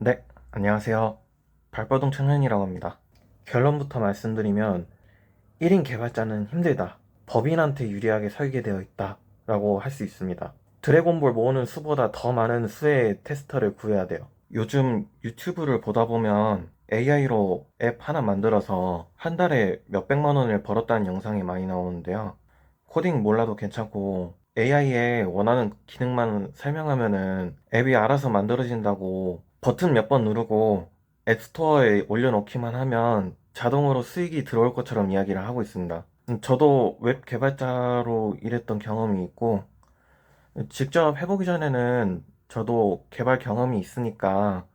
네, 안녕하세요. 발버둥 청년이라고 합니다. 결론부터 말씀드리면 1인 개발자는 힘들다. 법인한테 유리하게 설계되어 있다. 라고 할 수 있습니다. 드래곤볼 모으는 수보다 더 많은 수의 테스터를 구해야 돼요. 요즘 유튜브를 보다 보면 AI로 앱 하나 만들어서 한 달에 몇백만 원을 벌었다는 영상이 많이 나오는데요. 코딩 몰라도 괜찮고 AI에 원하는 기능만 설명하면은 앱이 알아서 만들어진다고 버튼 몇 번 누르고 앱스토어에 올려놓기만 하면 자동으로 수익이 들어올 것처럼 이야기를 하고 있습니다. 저도 웹 개발자로 일했던 경험이 있고 직접 해보기 전에는 저도 개발 경험이 있으니까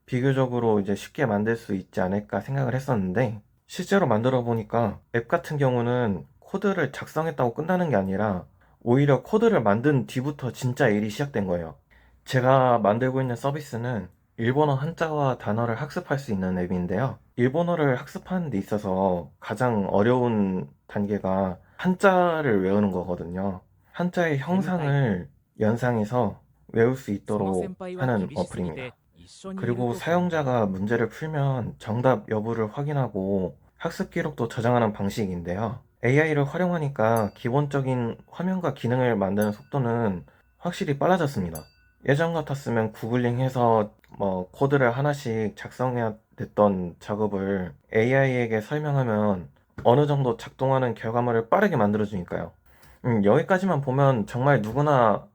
비교적으로 이제 쉽게 만들 수 있지 않을까 생각을 했었는데 실제로 만들어 보니까 앱 같은 경우는 코드를 작성했다고 끝나는 게 아니라 오히려 코드를 만든 뒤부터 진짜 일이 시작된 거예요. 제가 만들고 있는 서비스는 일본어 한자와 단어를 학습할 수 있는 앱인데요. 일본어를 학습하는 데 있어서 가장 어려운 단계가 한자를 외우는 거거든요. 한자의 眠たい。 형상을 연상해서 외울 수 その 있도록 先輩は 하는 厳しすぎ 어플입니다. て一緒にいる 그리고 と不安だ。 사용자가 문제를 풀면 정답 여부를 확인하고 학습 기록도 저장하는 방식인데요. AI를 활용하니까 기본적인 화면과 기능을 만드는 속도는 확실히 빨라졌습니다. 예전 같았으면 구글링해서 코드를 하나씩 작성해야 됐던 작업을 AI에게 설명하면 어느 정도 작동하는 결과물을 빠르게 만들어주니까요. 여기까지만 보면 정말 누구나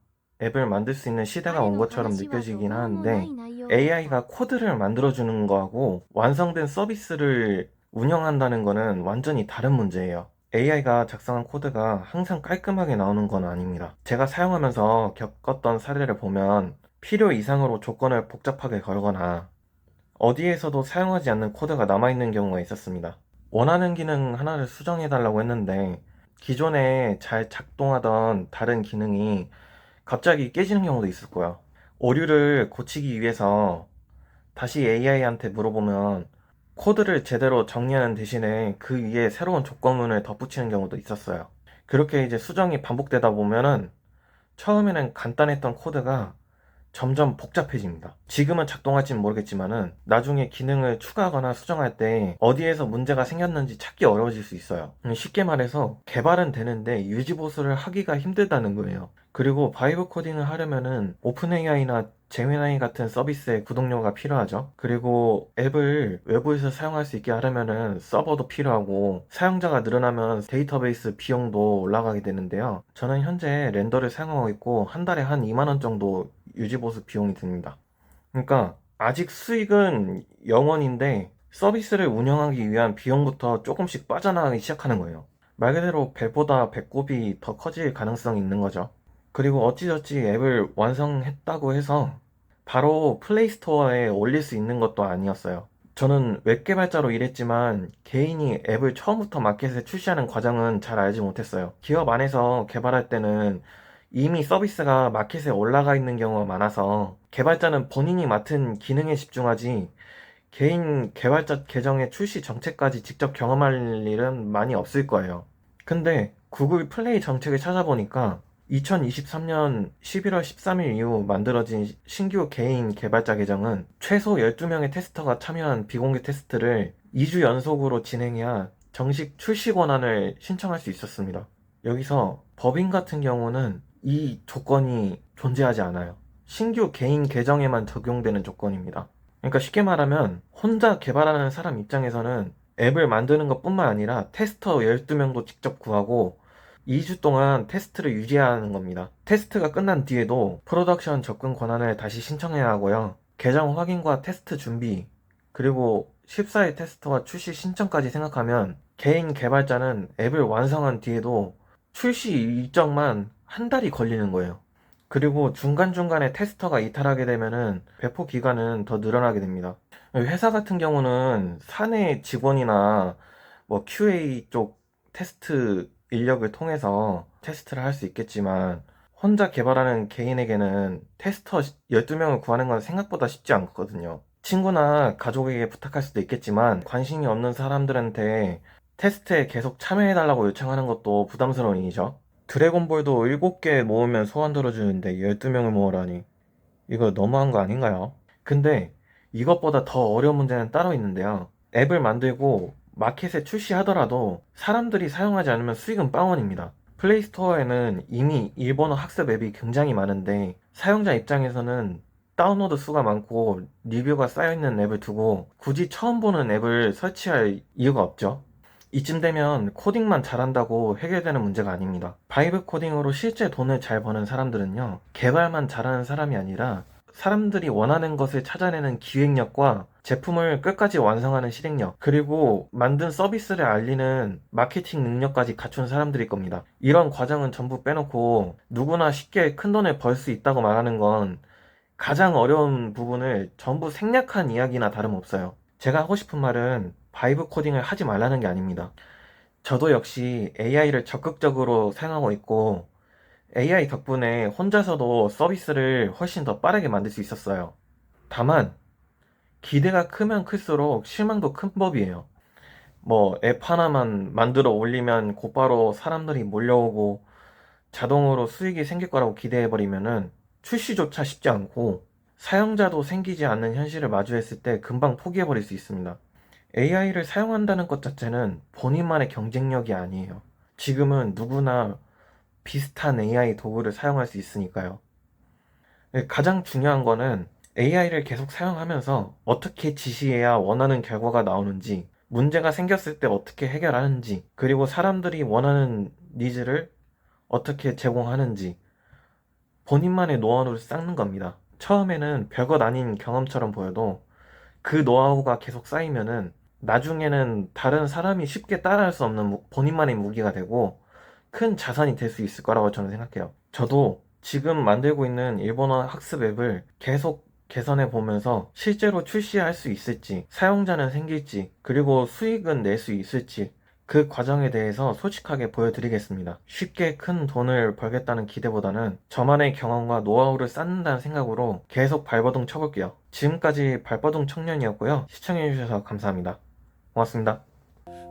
앱을 만들 수 있는 시대가 彼 온 の 것처럼 話は途 느껴지긴 方もな 하는데 い内容だった。 AI가 코드를 만들어주는 거하고 완성된 서비스를 운영한다는 거는 완전히 다른 문제예요. AI가 작성한 코드가 항상 깔끔하게 나오는 건 아닙니다. 제가 사용하면서 겪었던 사례를 보면 필요 이상으로 조건을 복잡하게 걸거나 어디에서도 사용하지 않는 코드가 남아있는 경우가 있었습니다. 원하는 기능 하나를 수정해달라고 했는데 기존에 잘 작동하던 다른 기능이 갑자기 깨지는 경우도 있을 거야. 오류를 고치기 위해서 다시 AI한테 물어보면 코드를 제대로 정리하는 대신에 그 위에 새로운 조건문을 덧붙이는 경우도 있었어요. 그렇게 이제 수정이 반복되다 보면은 처음에는 간단했던 코드가 점점 복잡해집니다. 지금은 작동할지는 모르겠지만은 나중에 기능을 추가하거나 수정할 때 어디에서 문제가 생겼는지 찾기 어려워질 수 있어요. 쉽게 말해서 개발은 되는데 유지 보수를 하기가 힘들다는 거예요. 그리고 바이브 코딩을 하려면은 오픈 AI나 제미나이 같은 서비스의 구독료가 필요하죠. 그리고 앱을 외부에서 사용할 수 있게 하려면은 서버도 필요하고 사용자가 늘어나면 데이터베이스 비용도 올라가게 되는데요. 저는 현재 렌더를 사용하고 있고 한 달에 한 2만 원 정도 유지보수 비용이 듭니다. 그러니까 아직 수익은 0원인데 서비스를 운영하기 위한 비용부터 조금씩 빠져나가기 시작하는 거예요. 말 그대로 배보다 배꼽이 더 커질 가능성이 있는 거죠. 그리고 어찌저찌 앱을 완성했다고 해서 바로 플레이스토어에 올릴 수 있는 것도 아니었어요. 저는 웹 개발자로 일했지만 개인이 앱을 처음부터 마켓에 출시하는 과정은 잘 알지 못했어요. 기업 안에서 개발할 때는 이미 서비스가 마켓에 올라가 있는 경우가 많아서 개발자는 본인이 맡은 기능에 집중하지 개인 개발자 계정의 출시 정책까지 직접 경험할 일은 많이 없을 거예요. 근데 구글 플레이 정책을 찾아보니까 2023년 11월 13일 이후 만들어진 신규 개인 개발자 계정은 최소 12명의 테스터가 참여한 비공개 테스트를 2주 연속으로 진행해야 정식 출시 권한을 신청할 수 있었습니다. 여기서 법인 같은 경우는 이 조건이 존재하지 않아요. 신규 개인 계정에만 적용되는 조건입니다. 그러니까 쉽게 말하면 혼자 개발하는 사람 입장에서는 앱을 만드는 것뿐만 아니라 테스터 12명도 직접 구하고 2주 동안 테스트를 유지해야 하는 겁니다. 테스트가 끝난 뒤에도 프로덕션 접근 권한을 다시 신청해야 하고요. 계정 확인과 테스트 준비, 그리고 14일 테스트와 출시 신청까지 생각하면 개인 개발자는 앱을 완성한 뒤에도 출시 일정만 한 달이 걸리는 거예요. 그리고 중간중간에 테스터가 이탈하게 되면은 배포 기간은 더 늘어나게 됩니다. 회사 같은 경우는 사내 직원이나 QA 쪽 테스트 인력을 통해서 테스트를 할 수 있겠지만 혼자 개발하는 개인에게는 테스터 12명을 구하는 건 생각보다 쉽지 않거든요. 친구나 가족에게 부탁할 수도 있겠지만 관심이 없는 사람들한테 테스트에 계속 참여해달라고 요청하는 것도 부담스러운 일이죠. 드래곤볼도 7개 모으면 소원 들어주는데 12명을 모으라니 이거 너무한 거 아닌가요? 근데 이것보다 더 어려운 문제는 따로 있는데요. 앱을 만들고 마켓에 출시하더라도 사람들이 사용하지 않으면 수익은 빵원입니다. 플레이스토어에는 이미 일본어 학습 앱이 굉장히 많은데 사용자 입장에서는 다운로드 수가 많고 리뷰가 쌓여있는 앱을 두고 굳이 처음 보는 앱을 설치할 이유가 없죠. 이쯤 되면 코딩만 잘한다고 해결되는 문제가 아닙니다. 바이브 코딩으로 실제 돈을 잘 버는 사람들은요, 개발만 잘하는 사람이 아니라 사람들이 원하는 것을 찾아내는 기획력과 제품을 끝까지 완성하는 실행력, 그리고 만든 서비스를 알리는 마케팅 능력까지 갖춘 사람들일 겁니다. 이런 과정은 전부 빼놓고 누구나 쉽게 큰 돈을 벌 수 있다고 말하는 건 가장 어려운 부분을 전부 생략한 이야기나 다름없어요. 제가 하고 싶은 말은 바이브 코딩을 하지 말라는 게 아닙니다. 저도 역시 AI를 적극적으로 사용하고 있고 AI 덕분에 혼자서도 서비스를 훨씬 더 빠르게 만들 수 있었어요. 다만 기대가 크면 클수록 실망도 큰 법이에요. 뭐 앱 하나만 만들어 올리면 곧바로 사람들이 몰려오고 자동으로 수익이 생길 거라고 기대해버리면은 출시조차 쉽지 않고 사용자도 생기지 않는 현실을 마주했을 때 금방 포기해버릴 수 있습니다. AI를 사용한다는 것 자체는 본인만의 경쟁력이 아니에요. 지금은 누구나 비슷한 AI 도구를 사용할 수 있으니까요. 가장 중요한 거는 AI를 계속 사용하면서 어떻게 지시해야 원하는 결과가 나오는지, 문제가 생겼을 때 어떻게 해결하는지, 그리고 사람들이 원하는 니즈를 어떻게 제공하는지 본인만의 노하우를 쌓는 겁니다. 처음에는 별것 아닌 경험처럼 보여도 그 노하우가 계속 쌓이면은 나중에는 다른 사람이 쉽게 따라할 수 없는 본인만의 무기가 되고 큰 자산이 될 수 있을 거라고 저는 생각해요. 저도 지금 만들고 있는 일본어 학습 앱을 계속 개선해 보면서 실제로 출시할 수 있을지, 사용자는 생길지, 그리고 수익은 낼 수 있을지 그 과정에 대해서 솔직하게 보여드리겠습니다. 쉽게 큰 돈을 벌겠다는 기대보다는 저만의 경험과 노하우를 쌓는다는 생각으로 계속 발버둥 쳐볼게요. 지금까지 발버둥 청년이었고요. 시청해주셔서 감사합니다. 고맙습니다.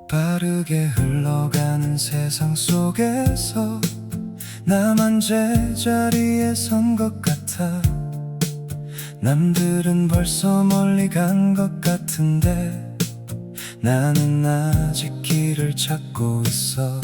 빠르게 흘러가는 세상 속에서 나만 제자리에 선 것 같아. 남들은 벌써 멀리 간 것 같은데 나는 아직 길을 찾고 있어.